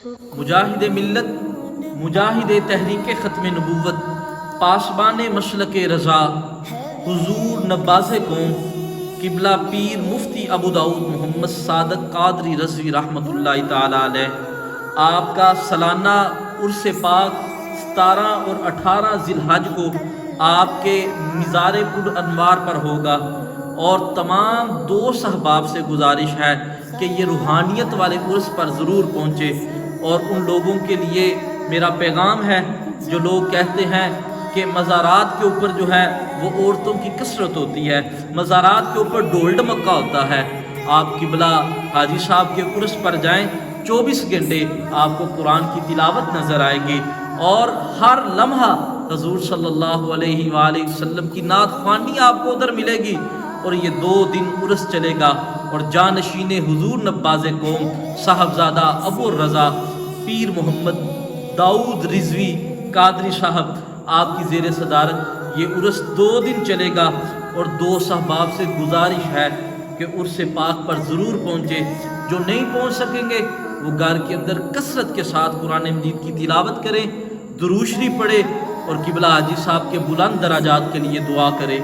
مجاہد ملت، مجاہد تحریک ختم نبوت، پاسبان مشلق رضا، حضور نباز قوم، قبلہ پیر مفتی ابو داؤد محمد صادق قادری رضوی رحمۃ اللہ تعالی علیہ، آپ کا سالانہ عرس پاک 17 اور 18 ذی الحج کو آپ کے مزار پر انوار پر ہوگا، اور تمام دوست احباب سے گزارش ہے کہ یہ روحانیت والے عرس پر ضرور پہنچے۔ اور ان لوگوں کے لیے میرا پیغام ہے جو لوگ کہتے ہیں کہ مزارات کے اوپر جو ہے وہ عورتوں کی کثرت ہوتی ہے، مزارات کے اوپر ڈول ڈمکا ہوتا ہے، آپ قبلہ حاجی صاحب کے عرس پر جائیں، 24 گھنٹے آپ کو قرآن کی تلاوت نظر آئے گی، اور ہر لمحہ حضور صلی اللہ علیہ وآلہ وسلم کی نعت خوانی آپ کو ادھر ملے گی۔ اور یہ 2 دن عرس چلے گا، اور جانشین حضور نباز قوم صاحبزادہ ابو الرضا پیر محمد داؤد رضوی قادری صاحب آپ کی زیر صدارت یہ عرس 2 دن چلے گا، اور 2 احباب سے گزارش ہے کہ عرس پاک پر ضرور پہنچے۔ جو نہیں پہنچ سکیں گے وہ گھر کے اندر کثرت کے ساتھ قرآن مجید کی تلاوت کریں، درود شریف پڑھے، اور قبلہ حاجی صاحب کے بلند درجات کے لیے دعا کرے۔